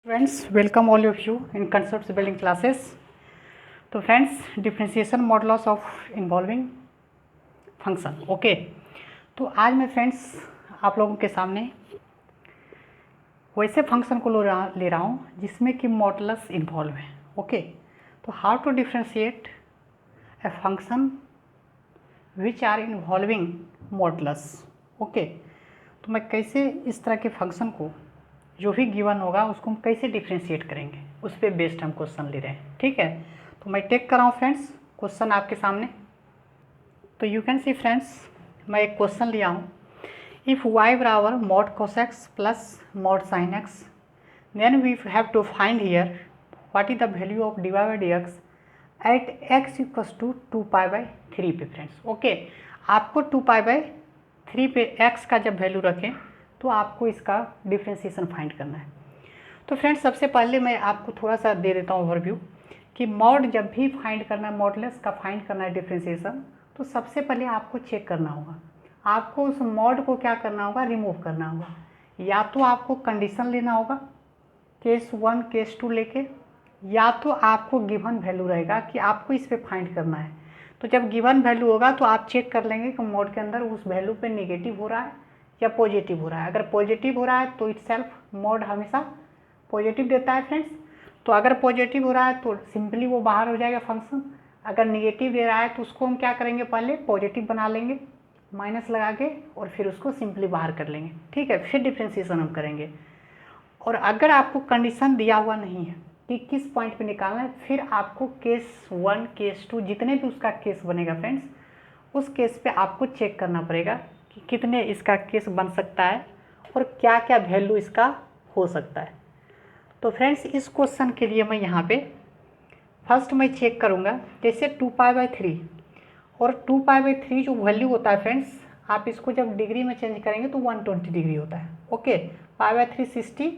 Friends, welcome all of you in concepts building classes. तो friends differentiation models of involving function okay. तो आज मैं friends आप लोगों के सामने वैसे फंक्शन को ले रहा हूँ जिसमें कि मॉडल्स इन्वॉल्व हैं ओके। तो how to differentiate a function which are involving models okay. तो मैं कैसे इस तरह के फंक्शन को जो भी गिवन होगा उसको हम कैसे डिफ्रेंशिएट करेंगे उस पर बेस्ड हम क्वेश्चन ले रहे हैं, ठीक है। तो मैं टेक कर रहा हूँ फ्रेंड्स क्वेश्चन आपके सामने। तो यू कैन सी फ्रेंड्स मैं एक क्वेश्चन लिया हूँ। इफ़ y बराबर mod cos x plus mod sin x then we have to find here what is the value of dy by D X at x equals to 2π/3 पे friends okay. आपको 2π/3 पे x का जब value रखें तो आपको इसका डिफ्रेंशिएशन फाइंड करना है। तो फ्रेंड्स सबसे पहले मैं आपको थोड़ा सा दे देता हूँ ओवरव्यू कि मॉड जब भी फाइंड करना है, मॉडलेस का फाइंड करना है डिफ्रेंशिएशन, तो सबसे पहले आपको चेक करना होगा, आपको उस मॉड को क्या करना होगा, रिमूव करना होगा। या तो आपको कंडीशन लेना होगा केस 1 केस 2 लेके, या तो आपको गिवन वैल्यू रहेगा कि आपको इस पर फाइंड करना है। तो जब गिवन वैल्यू होगा तो आप चेक कर लेंगे कि मॉड के अंदर उस वैल्यू पे नेगेटिव हो रहा है या पॉजिटिव हो रहा है। अगर पॉजिटिव हो रहा है तो इटसेल्फ मॉड हमेशा पॉजिटिव देता है फ्रेंड्स। तो अगर पॉजिटिव हो रहा है तो सिंपली वो बाहर हो जाएगा फंक्शन। अगर निगेटिव दे रहा है तो उसको हम क्या करेंगे, पहले पॉजिटिव बना लेंगे माइनस लगा के और फिर उसको सिंपली बाहर कर लेंगे, ठीक है। फिर डिफ्रेंशिएशन हम करेंगे। और अगर आपको कंडीशन दिया हुआ नहीं है कि किस पॉइंट पे निकालना है, फिर आपको केस 1 केस 2 जितने भी उसका केस बनेगा फ्रेंड्स, उस केस पे आपको चेक करना पड़ेगा कि कितने इसका केस बन सकता है और क्या क्या वैल्यू इसका हो सकता है। तो फ्रेंड्स इस क्वेश्चन के लिए मैं यहाँ पे फर्स्ट मैं चेक करूँगा, जैसे 2π/3 और 2π/3 जो वैल्यू होता है फ्रेंड्स, आप इसको जब डिग्री में चेंज करेंगे तो 120 डिग्री होता है ओके। π/3 60,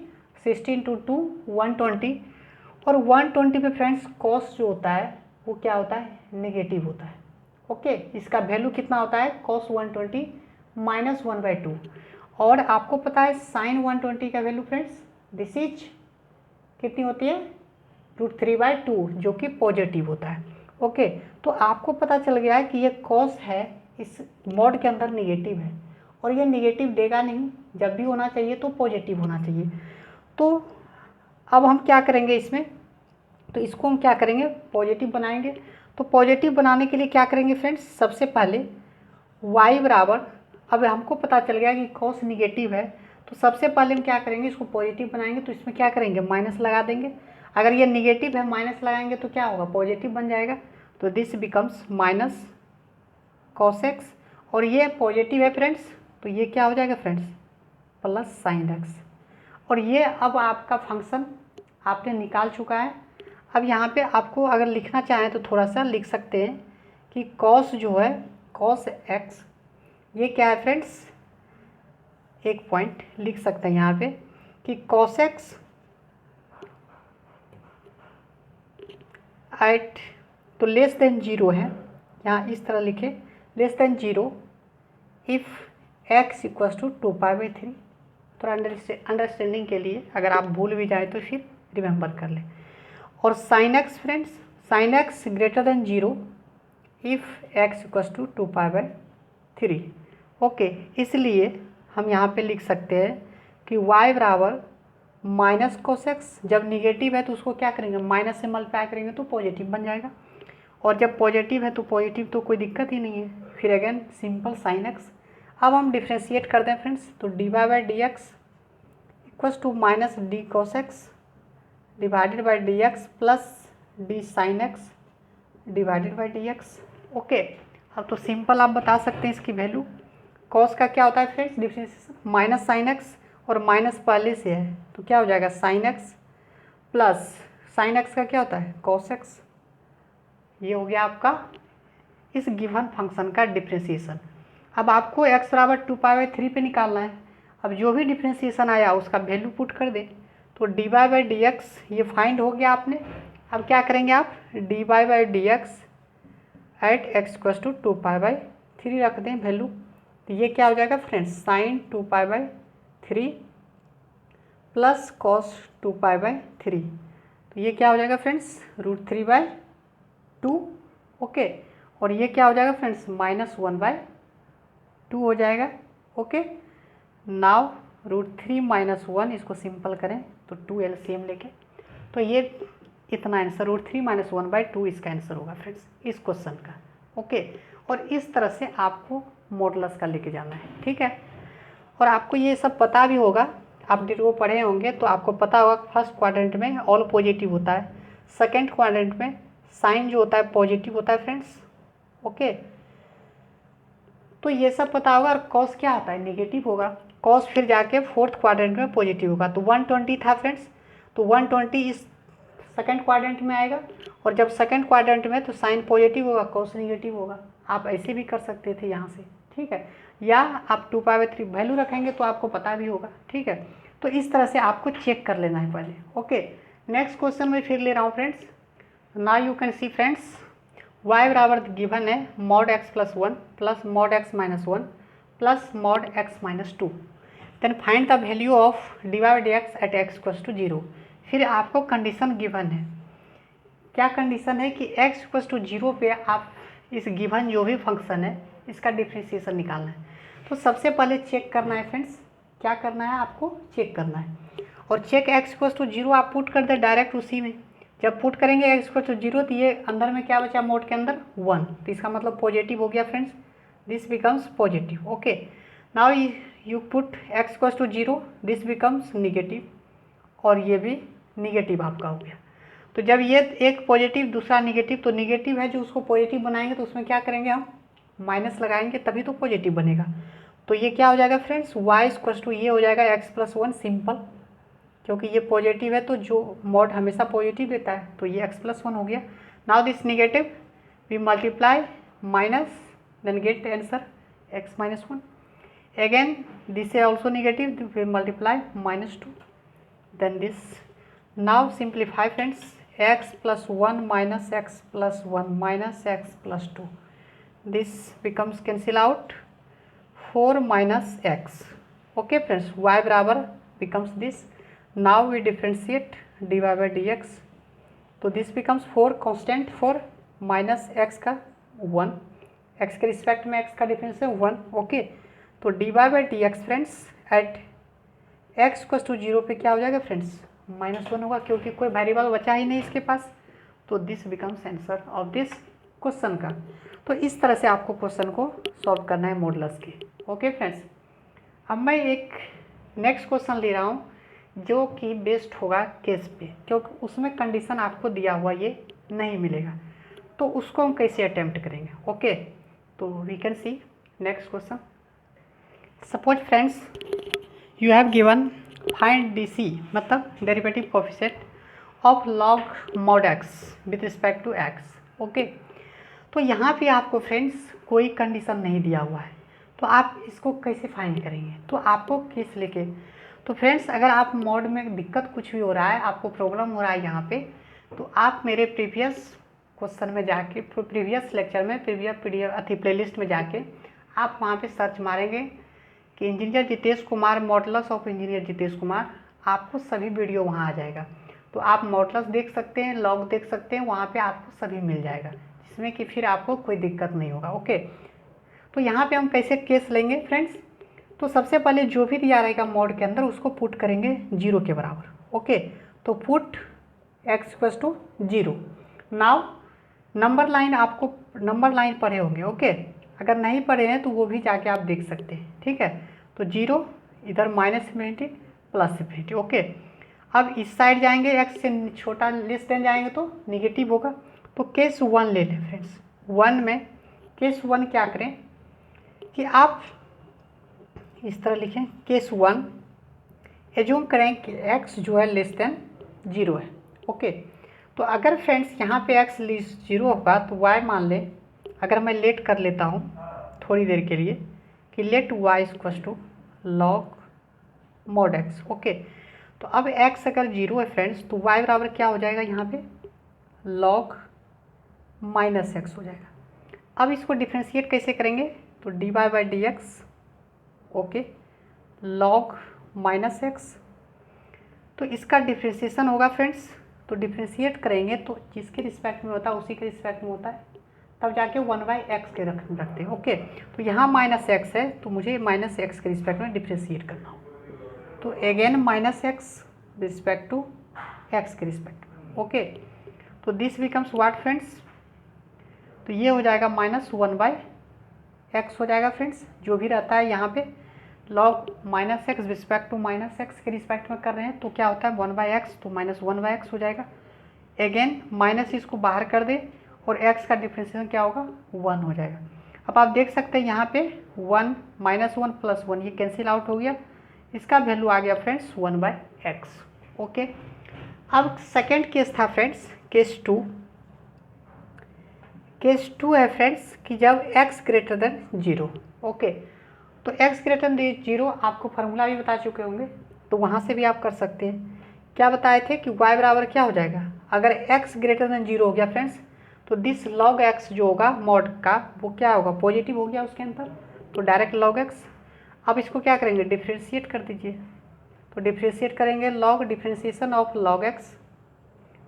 60 × 2 120, और 120 पे फ्रेंड्स कॉस जो होता है वो क्या होता है, नेगेटिव होता है ओके। इसका वैल्यू कितना होता है, कॉस 120 -1/2। और आपको पता है साइन 120 का वैल्यू फ्रेंड्स दिस इज कितनी होती है, √3/2 जो कि पॉजिटिव होता है ओके। तो आपको पता चल गया है कि ये कॉस है इस मॉड के अंदर निगेटिव है और ये निगेटिव देगा नहीं, जब भी होना चाहिए तो पॉजिटिव होना चाहिए। तो अब हम क्या करेंगे इसमें, तो इसको हम क्या करेंगे, पॉजिटिव बनाएंगे। तो पॉजिटिव बनाने के लिए क्या करेंगे फ्रेंड्स, सबसे पहले y बराबर, अब हमको पता चल गया कि कॉस निगेटिव है, तो सबसे पहले हम क्या करेंगे, इसको पॉजिटिव बनाएंगे। तो इसमें क्या करेंगे, माइनस लगा देंगे। अगर ये निगेटिव है माइनस लगाएंगे तो क्या होगा, पॉजिटिव बन जाएगा। तो this becomes minus cos x, और ये पॉजिटिव है फ्रेंड्स तो ये क्या हो जाएगा फ्रेंड्स, प्लस साइन एक्स। और ये अब आपका फंक्शन आपने निकाल चुका है। अब यहाँ पे आपको अगर लिखना चाहें तो थोड़ा सा लिख सकते हैं कि कॉस जो है, कॉस एक्स, ये क्या है फ्रेंड्स, एक पॉइंट लिख सकते हैं यहाँ पे कि कॉस एक्स एट, तो लेस देन 0 है, यहाँ इस तरह लिखे less than 0 if X equals to 2π/3। थोड़ा अंडरस्टैंडिंग के लिए अगर आप भूल भी जाए तो फिर रिमेंबर कर लें। और sine X friends, sine X greater than 0 if X equals to 2π/3 okay. इसलिए हम यहाँ पे लिख सकते हैं कि y बराबर माइनस कोस एक्स, जब निगेटिव है तो उसको क्या करेंगे, माइनस से मल्टीप्लाई करेंगे तो पॉजिटिव बन जाएगा, और जब पॉजिटिव है तो पॉजिटिव तो कोई दिक्कत ही नहीं है। फिर अगेन सिंपल साइन एक्स। अब हम डिफ्रेंशिएट करते हैं फ्रेंड्स, तो dy/dx equals to minus d cos x divided by D x plus d sine x divided by D x okay. अब तो सिंपल आप बता सकते हैं इसकी वैल्यू। कॉस का क्या होता है friends, differentiation minus sine x, और माइनस पहले से है तो क्या हो जाएगा sine x, plus sine x का क्या होता है कॉस एक्स। ये हो गया आपका इस गिवन फंक्शन का डिफ्रेंशिएशन। अब आपको x बराबर 2π/3 पे निकालना है। अब जो भी डिफ्रेंशिएशन आया उसका वैल्यू पुट कर दे, तो dy/dx ये फाइंड हो गया आपने। अब क्या करेंगे आप, dy/dx at x equals to 2π/3 रख दें वैल्यू। तो ये क्या हो जाएगा फ्रेंड्स, साइन 2π/3 प्लस कॉस 2π/3। तो ये क्या हो जाएगा फ्रेंड्स, √3/2। ओके, और ये क्या हो जाएगा फ्रेंड्स, -1/2 हो जाएगा। ओके, नाउ √3 - 1 इसको सिंपल करें तो 2 LCM लेके, तो ये इतना आंसर √3 - 1/2 इसका आंसर होगा फ्रेंड्स इस क्वेश्चन का। ओके, और इस तरह से आपको मॉडुलस का लेके जाना है, ठीक है। और आपको ये सब पता भी होगा, आप वो पढ़े होंगे तो आपको पता होगा फर्स्ट क्वाड्रेंट में ऑल पॉजिटिव होता है, सेकंड क्वाड्रेंट में साइन जो होता है पॉजिटिव होता है फ्रेंड्स। ओके, तो ये सब पता होगा। और कॉस क्या आता है, नेगेटिव होगा। कॉस फिर जाके फोर्थ क्वाड्रेंट में पॉजिटिव होगा। तो 120 था फ्रेंड्स, तो 120 इस सेकंड क्वाड्रेंट में आएगा, और जब सेकंड क्वाड्रेंट में तो साइन पॉजिटिव होगा, कॉस नेगेटिव होगा। आप ऐसे भी कर सकते थे यहाँ से, ठीक है, या आप 2π/3 वैल्यू रखेंगे तो आपको पता भी होगा, ठीक है। तो इस तरह से आपको चेक कर लेना है पहले। ओके, नेक्स्ट क्वेश्चन में फिर ले रहा हूँ friends. Now you can see friends, y बराबर गिवन है mod x + 1 plus mod x - 1 plus mod x - 2। Then find the value of dy/dx at x = 0। फिर आपको कंडीशन गिवन है। क्या कंडीशन है कि x = 0 पे आप इस गिवन जो भी फंक्शन है इसका डिफ्रेंशिएशन निकालना है। तो सबसे पहले चेक करना है फ्रेंड्स, क्या करना है आपको, चेक करना है। और चेक x = 0 आप पुट कर दे डायरेक्ट उसी में। जब पुट करेंगे x = 0 तो ये अंदर में क्या बचा, मोड के अंदर 1, तो इसका मतलब पॉजिटिव हो गया friends, this becomes positive. Okay, now you put x = 0, this becomes negative, और ये भी निगेटिव आपका हो गया। तो जब ये एक पॉजिटिव दूसरा निगेटिव, तो निगेटिव है जो उसको पॉजिटिव बनाएंगे तो उसमें क्या करेंगे, हम माइनस लगाएंगे तभी तो पॉजिटिव बनेगा। तो ये क्या हो जाएगा फ्रेंड्स, y = ये हो जाएगा x + 1 सिंपल, क्योंकि ये पॉजिटिव है तो जो मॉड हमेशा पॉजिटिव देता है, तो ये x + 1 हो गया। Now this negative we multiply minus, then get answer x - 1। Again this is also negative, we multiply -2, then this। now simplify friends, x + 1 - x + 1 - x + 2, this becomes cancel out 4 - x। okay friends, y बराबर becomes this। now we differentiate dy/dx, तो this becomes 4 constant 4 minus x का 1, x के respect में x का difference है 1। Okay, तो dy/dx friends at x = 0 पे क्या हो जाएगा फ्रेंड्स, -1 होगा, क्योंकि कोई वेरिएबल बचा ही नहीं इसके पास। तो this becomes answer of this question का। तो इस तरह से आपको क्वेश्चन को सॉल्व करना है मॉडुलस के। ओके फ्रेंड्स, अब मैं एक नेक्स्ट क्वेश्चन ले रहा हूँ जो कि बेस्ड होगा केस पे, क्योंकि उसमें कंडीशन आपको दिया हुआ ये नहीं मिलेगा, तो उसको हम कैसे अटेम्प्ट करेंगे। ओके, तो we can see next question. Suppose friends you have given find DC, मतलब derivative coefficient of log mod x with respect to x। Okay, तो यहाँ पे आपको फ्रेंड्स कोई कंडीशन नहीं दिया हुआ है, तो आप इसको कैसे फाइंड करेंगे, तो आपको केस लेके, तो फ्रेंड्स अगर आप मॉड में दिक्कत कुछ भी हो रहा है, आपको प्रॉब्लम हो रहा है यहाँ पे, तो आप मेरे प्रीवियस क्वेश्चन में जाके, प्रीवियस लेक्चर में, प्रीवियस प्लेलिस्ट में जाके आप वहाँ पे सर्च मारेंगे कि engineer Jitesh Kumar modulus of engineer Jitesh Kumar, आपको सभी वीडियो वहाँ आ जाएगा। तो आप मॉडुलस देख सकते हैं, लॉग देख सकते हैं, वहाँ पे आपको सभी मिल जाएगा, जिसमें कि फिर आपको कोई दिक्कत नहीं होगा। ओके, तो यहाँ पे हम कैसे केस लेंगे फ्रेंड्स, तो सबसे पहले जो भी दिया रहेगा मॉड के अंदर उसको पुट करेंगे 0 के बराबर। ओके, तो put x = 0। Now number line, आपको नंबर लाइन पढ़े होंगे। ओके, अगर नहीं पढ़े हैं तो वो भी जाके आप देख सकते हैं, ठीक है। तो 0 इधर -∞ +∞। ओके, अब इस साइड जाएंगे, x से छोटा लेस देन जाएंगे तो निगेटिव होगा। तो केस 1 ले लें फ्रेंड्स। 1 में केस 1 क्या करें कि आप इस तरह लिखें, केस 1 एज्यूम करें कि x जो है लेस देन 0 है। ओके, तो अगर फ्रेंड्स यहाँ पे x 0 होगा तो y मान लें, अगर मैं लेट कर लेता हूँ थोड़ी देर के लिए कि let y = log mod x। Okay, तो अब x अगर 0 है फ्रेंड्स तो y बराबर क्या हो जाएगा, यहाँ पे log -x हो जाएगा। अब इसको डिफ्रेंशिएट कैसे करेंगे, तो dy/dx ओके log -x तो इसका डिफ्रेंशिएशन होगा फ्रेंड्स। तो डिफ्रेंशिएट करेंगे तो जिसके रिस्पेक्ट में होता है उसी के रिस्पेक्ट में होता है, तब जाके 1/x के रखते हैं। ओके, तो यहाँ -x है तो मुझे -x के रिस्पेक्ट में डिफ्रेंशिएट करना हो, तो again -x respect to x के रिस्पेक्ट में। ओके, तो दिस बिकम्स व्हाट फ्रेंड्स, तो ये हो जाएगा -1/x हो जाएगा फ्रेंड्स। जो भी रहता है यहाँ पे log -x respect to -x के रिस्पेक्ट में कर रहे हैं तो क्या होता है 1/x, तो -1/x हो जाएगा। अगेन माइनस इसको बाहर कर दे और x का डिफ्रेंशिएशन क्या होगा 1 हो जाएगा। अब आप देख सकते हैं यहाँ पे 1 -1 + 1 ये कैंसिल आउट हो गया, इसका वैल्यू आ गया फ्रेंड्स 1/x। ओके, अब सेकेंड केस था फ्रेंड्स केस 2। केस 2 है फ्रेंड्स कि जब x > 0। ओके, तो x > 0 आपको फार्मूला भी बता चुके होंगे, तो वहाँ से भी आप कर सकते हैं। क्या बताए थे कि y बराबर क्या हो जाएगा, अगर x > 0 हो गया फ्रेंड्स तो दिस log x जो होगा मॉड का वो क्या होगा, पॉजिटिव हो गया उसके अंदर, तो डायरेक्ट log x। अब इसको क्या करेंगे, डिफ्रेंशिएट कर दीजिए, तो डिफ्रेंशिएट करेंगे log differentiation of log x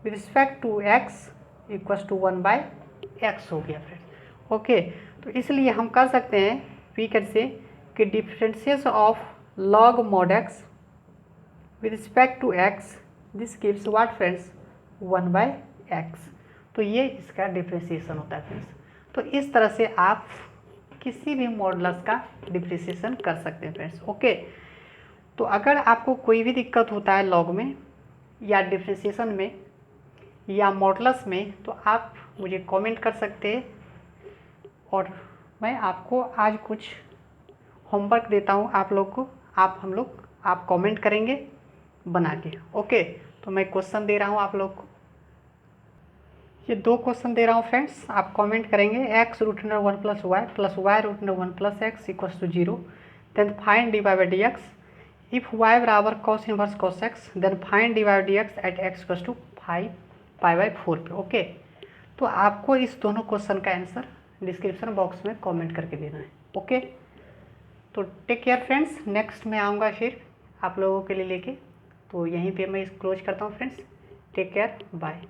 with respect to x equals to 1/x हो गया फ्रेंड्स। ओके, तो इसलिए हम कर सकते हैं वी कैन से कि differentiation of log mod x with respect to x this gives what friends 1/x। तो ये इसका डिफ्रेंशिएशन होता है फ्रेंड्स। तो इस तरह से आप किसी भी मॉडुलस का डिफ्रेंशिएशन कर सकते हैं फ्रेंड्स। ओके, तो अगर आपको कोई भी दिक्कत होता है लॉग में या डिफ्रेंशिएशन में या मॉडुलस में तो आप मुझे कमेंट कर सकते हैं और मैं आपको आज कुछ होमवर्क देता हूँ आप लोग को, आप कमेंट करेंगे बना के। ओके, तो मैं क्वेश्चन दे रहा हूँ आप लोग को, ये 2 क्वेश्चन दे रहा हूँ फ्रेंड्स, आप कमेंट करेंगे x √1 + y + y √1 + x = 0, then find dy/dx if y बराबर cos inverse cos x, then find dy/dx at x = 5 π/4 पे। ओके, तो आपको इस दोनों क्वेश्चन का आंसर डिस्क्रिप्शन बॉक्स में कमेंट करके देना है। ओके, तो टेक केयर फ्रेंड्स, नेक्स्ट मैं आऊँगा फिर आप लोगों के लिए लेके, तो यहीं पे मैं क्लोज करता हूँ फ्रेंड्स। Take care, bye.